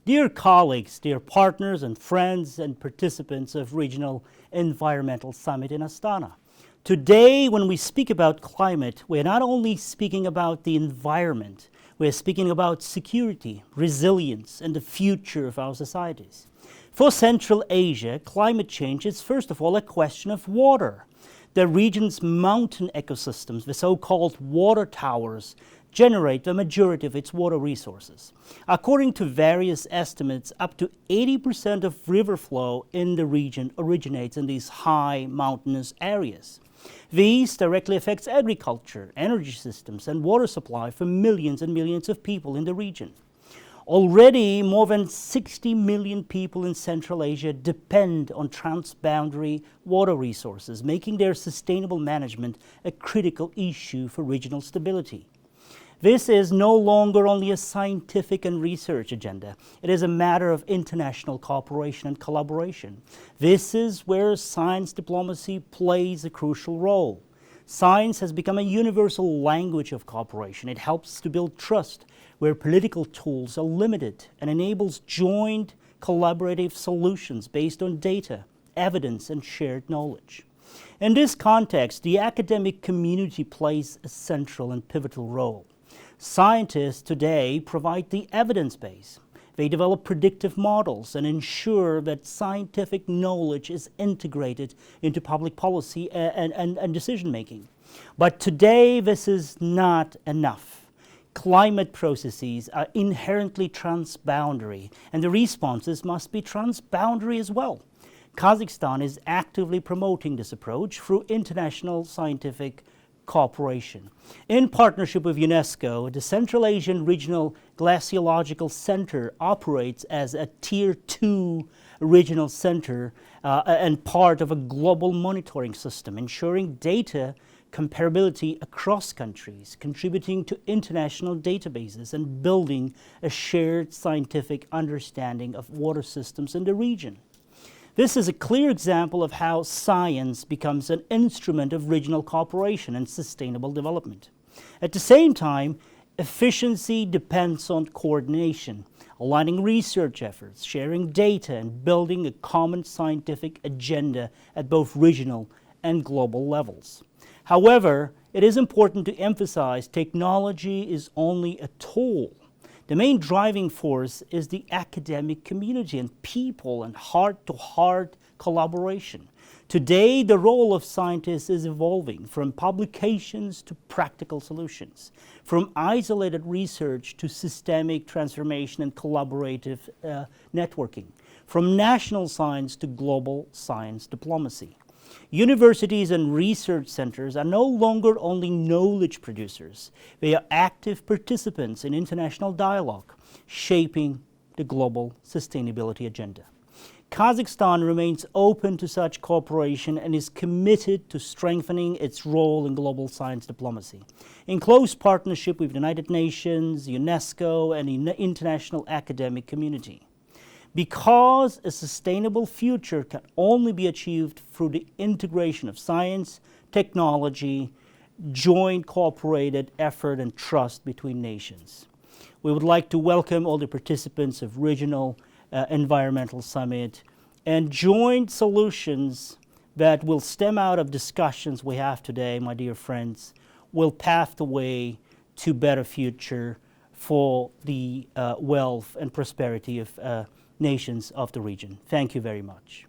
Dear colleagues, dear partners and friends and participants of Regional Environmental Summit in Astana. Today, when we speak about climate, we're not only speaking about the environment, we're speaking about security, resilience, and the future of our societies. For Central Asia, climate change is first of all a question of water. The region's mountain ecosystems, the so-called water towers, generate the majority of its water resources. According to various estimates, up to 80% of river flow in the region originates in these high mountainous areas. These directly affects agriculture, energy systems, and water supply for millions and millions of people in the region. Already, more than 60 million people in Central Asia depend on transboundary water resources, making their sustainable management a critical issue for regional stability. This is no longer only a scientific and research agenda. It is a matter of international cooperation and collaboration. This is where science diplomacy plays a crucial role. Science has become a universal language of cooperation. It helps to build trust where political tools are limited and enables joint collaborative solutions based on data, evidence, and shared knowledge. In this context, the academic community plays a central and pivotal role. Scientists today provide the evidence base. They develop predictive models and ensure that scientific knowledge is integrated into public policy and decision-making. But today, this is not enough. Climate processes are inherently transboundary, and the responses must be transboundary as well. Kazakhstan is actively promoting this approach through international scientific cooperation. In partnership with UNESCO, the Central Asian Regional Glaciological Center operates as a Tier 2 regional center and part of a global monitoring system, ensuring data comparability across countries, contributing to international databases, and building a shared scientific understanding of water systems in the region. This is a clear example of how science becomes an instrument of regional cooperation and sustainable development. At the same time, efficiency depends on coordination, aligning research efforts, sharing data, and building a common scientific agenda at both regional and global levels. However, it is important to emphasize technology is only a tool. The main driving force is the academic community and people and heart-to-heart collaboration. Today, the role of scientists is evolving from publications to practical solutions, from isolated research to systemic transformation and collaborative networking, from national science to global science diplomacy. Universities and research centers are no longer only knowledge producers. They are active participants in international dialogue, shaping the global sustainability agenda. Kazakhstan remains open to such cooperation and is committed to strengthening its role in global science diplomacy, in close partnership with the United Nations, UNESCO, and the international academic community. Because a sustainable future can only be achieved through the integration of science, technology, joint cooperated effort, and trust between nations. We would like to welcome all the participants of Regional Environmental Summit and joint solutions that will stem out of discussions we have today, my dear friends, will pave the way to better future for the wealth and prosperity of nations of the region. Thank you very much.